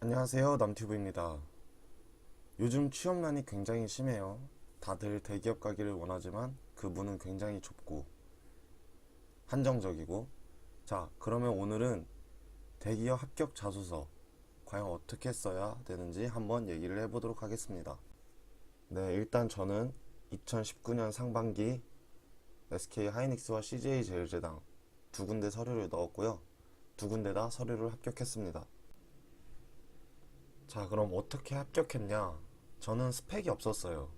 안녕하세요, 남튜브입니다. 요즘 취업난이 굉장히 심해요. 다들 대기업 가기를 원하지만 그 문은 굉장히 좁고 한정적이고. 자, 그러면 오늘은 대기업 합격 자소서 과연 어떻게 써야 되는지 한번 얘기를 해보도록 하겠습니다. 네, 일단 저는 2019년 상반기 SK 하이닉스와 CJ 제일제당 두 군데 서류를 넣었고요. 두 군데 다 서류를 합격했습니다. 자, 그럼 어떻게 합격했냐? 저는 스펙이 없었어요.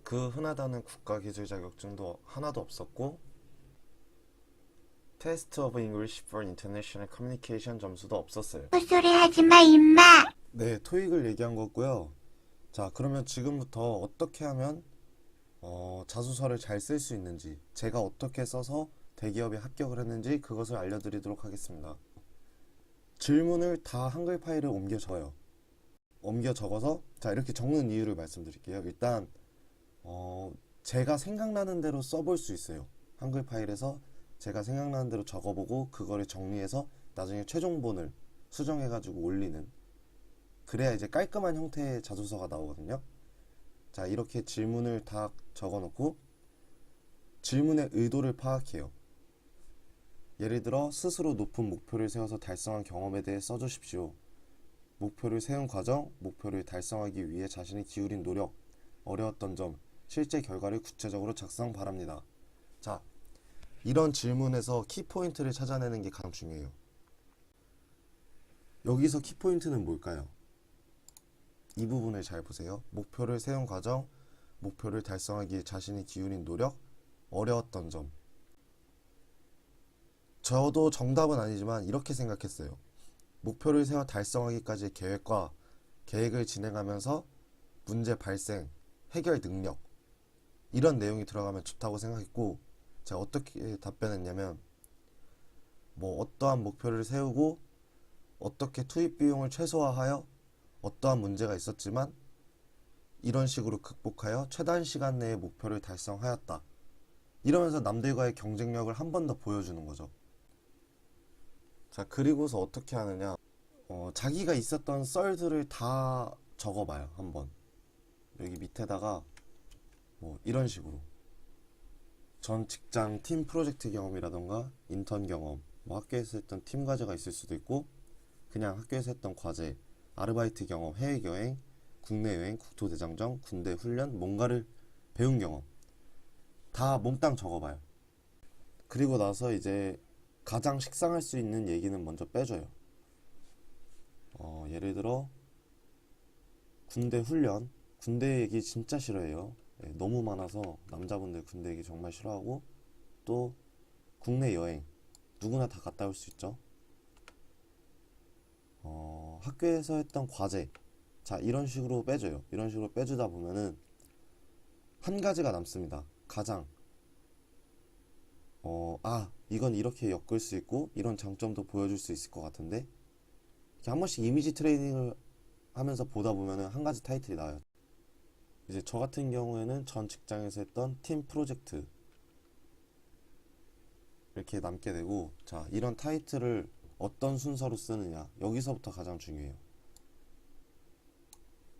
그 흔하다는 국가기술 자격증도 하나도 없었고, 테스트 오브 잉글리시 for 인터내셔널 커뮤니케이션 점수도 없었어요. 헛소리 하지마 임마. 네, 토익을 얘기한 거고요. 자, 그러면 지금부터 어떻게 하면 자소서를 잘 쓸 수 있는지, 제가 어떻게 써서 대기업에 합격을 했는지 그것을 알려드리도록 하겠습니다. 질문을 다 한글 파일에 옮겨 적어요. 옮겨 적어서, 자, 이렇게 적는 이유를 말씀드릴게요. 일단 제가 생각나는 대로 써볼 수 있어요. 한글 파일에서 제가 생각나는 대로 적어보고 그거를 정리해서 나중에 최종본을 수정해가지고 올리는, 그래야 이제 깔끔한 형태의 자소서가 나오거든요. 자, 이렇게 질문을 다 적어놓고 질문의 의도를 파악해요. 예를 들어 스스로 높은 목표를 세워서 달성한 경험에 대해 써주십시오. 목표를 세운 과정, 목표를 달성하기 위해 자신이 기울인 노력, 어려웠던 점, 실제 결과를 구체적으로 작성 바랍니다. 자, 이런 질문에서 키포인트를 찾아내는 게 가장 중요해요. 여기서 키포인트는 뭘까요? 이 부분을 잘 보세요. 목표를 세운 과정, 목표를 달성하기 위해 자신이 기울인 노력, 어려웠던 점. 저도 정답은 아니지만 이렇게 생각했어요. 목표를 세워 달성하기까지의 계획과 계획을 진행하면서 문제 발생, 해결 능력, 이런 내용이 들어가면 좋다고 생각했고, 제가 어떻게 답변했냐면, 어떠한 목표를 세우고 어떻게 투입 비용을 최소화하여 어떠한 문제가 있었지만 이런 식으로 극복하여 최단 시간 내에 목표를 달성하였다. 이러면서 남들과의 경쟁력을 한 번 더 보여주는 거죠. 자, 그리고서 어떻게 하느냐, 자기가 있었던 썰들을 다 적어봐요. 한번 여기 밑에다가 이런 식으로 전 직장 팀 프로젝트 경험이라던가 인턴 경험, 학교에서 했던 팀 과제가 있을 수도 있고, 그냥 학교에서 했던 과제, 아르바이트 경험, 해외여행, 국내 여행, 국토대장정, 군대 훈련, 뭔가를 배운 경험 다 몽땅 적어봐요. 그리고 나서 이제 가장 식상할 수 있는 얘기는 먼저 빼줘요. 예를 들어 군대 훈련, 군대 얘기 진짜 싫어해요. 너무 많아서 남자분들 군대 얘기 정말 싫어하고, 또 국내 여행 누구나 다 갔다 올 수 있죠. 학교에서 했던 과제, 자, 이런 식으로 빼줘요. 이런 식으로 빼주다 보면은 한 가지가 남습니다. 가장 이건 이렇게 엮을 수 있고 이런 장점도 보여줄 수 있을 것 같은데, 이렇게 한 번씩 이미지 트레이닝을 하면서 보다 보면은 한 가지 타이틀이 나와요. 이제 저 같은 경우에는 전 직장에서 했던 팀 프로젝트 이렇게 남게 되고, 자, 이런 타이틀을 어떤 순서로 쓰느냐, 여기서부터 가장 중요해요.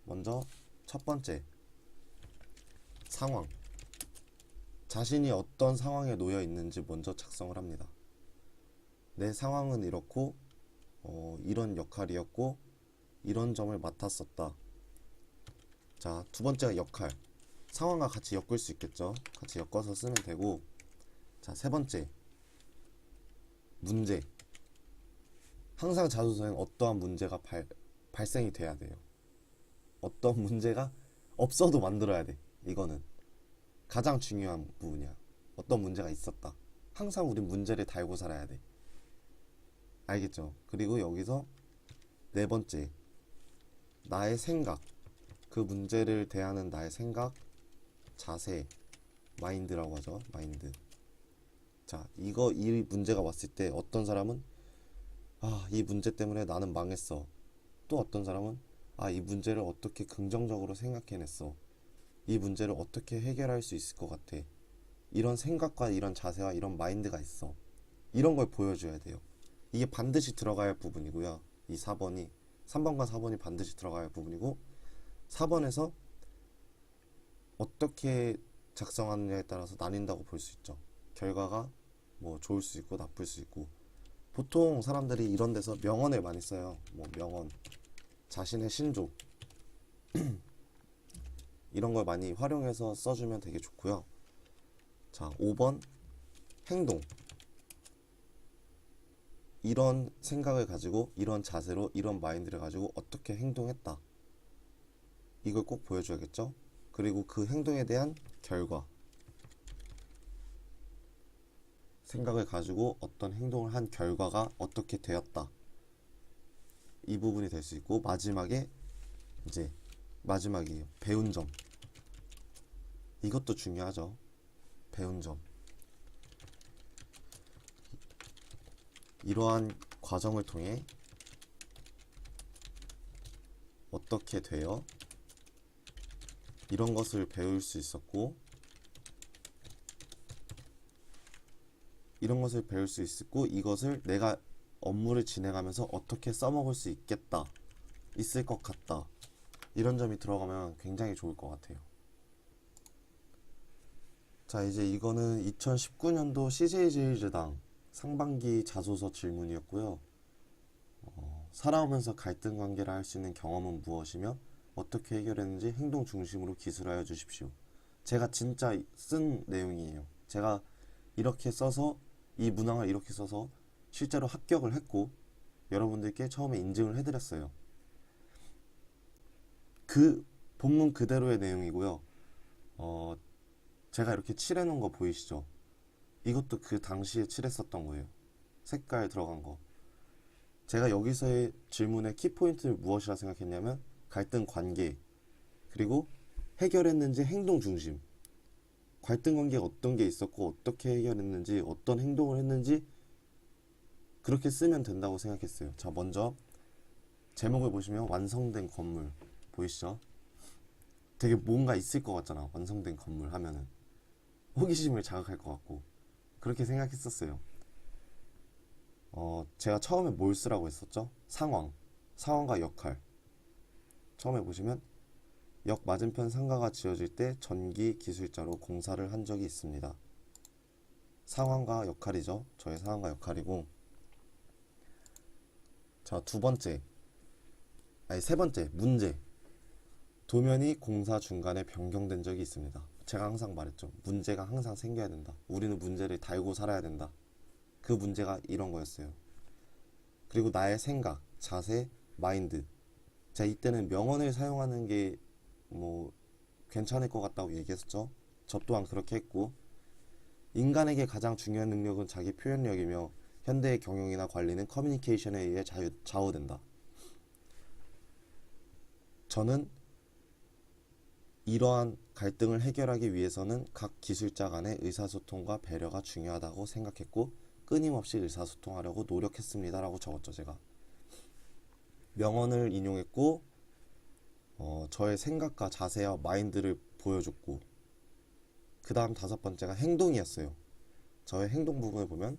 먼저 첫 번째, 상황. 자신이 어떤 상황에 놓여 있는지 먼저 작성을 합니다. 내 상황은 이렇고, 이런 역할이었고 이런 점을 맡았었다. 자, 두 번째가 역할. 상황과 같이 엮을 수 있겠죠. 같이 엮어서 쓰면 되고, 자, 세 번째, 문제. 항상 자소서에는 어떠한 문제가 발생이 돼야 돼요. 어떤 문제가 없어도 만들어야 돼. 이거는 가장 중요한 부분이야. 어떤 문제가 있었다. 항상 우린 문제를 달고 살아야 돼. 알겠죠? 그리고 여기서 네 번째, 나의 생각. 그 문제를 대하는 나의 생각, 자세, 마인드라고 하죠. 마인드. 자, 이 문제가 왔을 때 어떤 사람은 이 문제 때문에 나는 망했어. 또 어떤 사람은 이 문제를 어떻게 긍정적으로 생각해냈어. 이 문제를 어떻게 해결할 수 있을 것 같아. 이런 생각과 이런 자세와 이런 마인드가 있어. 이런 걸 보여줘야 돼요. 이게 반드시 들어가야 할 부분이고요. 이 4번이 3번과 4번이 반드시 들어가야 할 부분이고 4번에서 어떻게 작성하느냐에 따라서 나뉜다고 볼 수 있죠. 결과가 뭐 좋을 수 있고 나쁠 수 있고 보통 사람들이 이런 데서 명언을 많이 써요. 뭐 명언, 자신의 신조 이런 걸 많이 활용해서 써주면 되게 좋고요. 자, 5번 행동. 이런 생각을 가지고 이런 자세로 이런 마인드를 가지고 어떻게 행동했다. 이걸 꼭 보여줘야겠죠. 그리고 그 행동에 대한 결과. 생각을 가지고 어떤 행동을 한 결과가 어떻게 되었다. 이 부분이 될 수 있고 마지막에 이제 마지막이에요. 배운 점. 이것도 중요하죠. 배운 점. 이러한 과정을 통해 어떻게 되어 이런 것을 배울 수 있었고 이런 것을 배울 수 있었고 이것을 내가 업무를 진행하면서 어떻게 써먹을 수 있겠다 있을 것 같다 이런 점이 들어가면 굉장히 좋을 것 같아요. 자, 이제 이거는 2019년도 CJ제일제당 상반기 자소서 질문이었고요. 살아오면서 갈등 관계를 할 수 있는 경험은 무엇이며 어떻게 해결했는지 행동 중심으로 기술하여 주십시오. 제가 진짜 쓴 내용이에요. 제가 이렇게 써서 이 문항을 이렇게 써서 실제로 합격을 했고 여러분들께 처음에 인증을 해드렸어요. 그 본문 그대로의 내용이고요. 제가 이렇게 칠해놓은 거 보이시죠? 이것도 그 당시에 칠했었던 거예요. 색깔 들어간 거. 제가 여기서의 질문의 키포인트를 무엇이라 생각했냐면 갈등 관계 그리고 해결했는지 행동 중심. 갈등 관계가 어떤 게 있었고 어떻게 해결했는지 어떤 행동을 했는지 그렇게 쓰면 된다고 생각했어요. 자, 먼저 제목을 보시면 완성된 건물 보이시죠? 되게 뭔가 있을 것 같잖아. 완성된 건물 하면은 호기심을 자극할 것 같고 그렇게 생각했었어요. 제가 처음에 뭘 쓰라고 했었죠? 상황과 역할. 처음에 보시면 역 맞은편 상가가 지어질 때 전기 기술자로 공사를 한 적이 있습니다. 상황과 역할이죠. 저의 상황과 역할이고 자, 세 번째 문제. 도면이 공사 중간에 변경된 적이 있습니다. 제가 항상 말했죠. 문제가 항상 생겨야 된다. 우리는 문제를 달고 살아야 된다. 그 문제가 이런 거였어요. 그리고 나의 생각, 자세, 마인드. 자, 이때는 명언을 사용하는 게 뭐 괜찮을 것 같다고 얘기했었죠. 저 또한 그렇게 했고 인간에게 가장 중요한 능력은 자기 표현력이며 현대의 경영이나 관리는 커뮤니케이션에 의해 좌우된다. 저는 이러한 갈등을 해결하기 위해서는 각 기술자 간의 의사소통과 배려가 중요하다고 생각했고 끊임없이 의사소통하려고 노력했습니다 라고 적었죠. 제가 명언을 인용했고 저의 생각과 자세와 마인드를 보여줬고 그 다음 5번째가 행동이었어요. 저의 행동 부분을 보면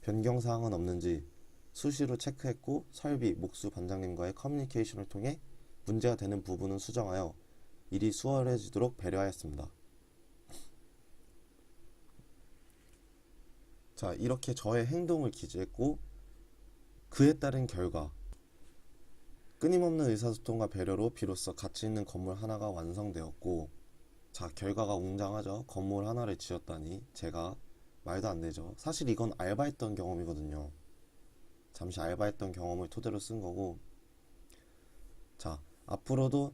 변경사항은 없는지 수시로 체크했고 설비, 목수 반장님과의 커뮤니케이션을 통해 문제가 되는 부분은 수정하여 일이 수월해지도록 배려하였습니다. 자, 이렇게 저의 행동을 기재했고 그에 따른 결과 끊임없는 의사소통과 배려로 비로소 가치 있는 건물 하나가 완성되었고 자, 결과가 웅장하죠. 건물 하나를 지었다니 제가 말도 안 되죠. 사실 이건 알바했던 경험이거든요. 잠시 알바했던 경험을 토대로 쓴 거고 자, 앞으로도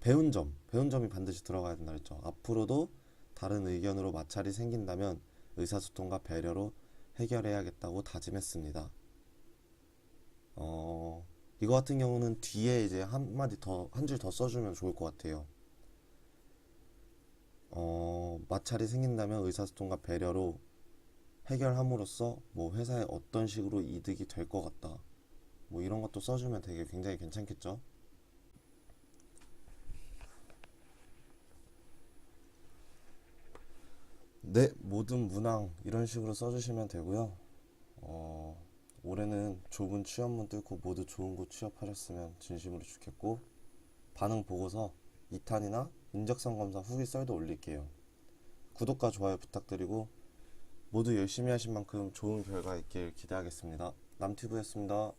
배운 점이 반드시 들어가야 된다 했죠. 앞으로도 다른 의견으로 마찰이 생긴다면 의사소통과 배려로 해결해야겠다고 다짐했습니다. 이거 같은 경우는 뒤에 이제 한 줄 더 써주면 좋을 것 같아요. 마찰이 생긴다면 의사소통과 배려로 해결함으로써 뭐 회사에 어떤 식으로 이득이 될 것 같다. 뭐 이런 것도 써주면 되게 굉장히 괜찮겠죠. 네, 모든 문항 이런 식으로 써주시면 되고요. 올해는 좁은 취업문 뚫고 모두 좋은 곳 취업하셨으면 진심으로 좋겠고, 반응 보고서 2탄이나 인적성 검사 후기 썰도 올릴게요. 구독과 좋아요 부탁드리고 모두 열심히 하신 만큼 좋은 결과 있길 기대하겠습니다. 남튜브였습니다.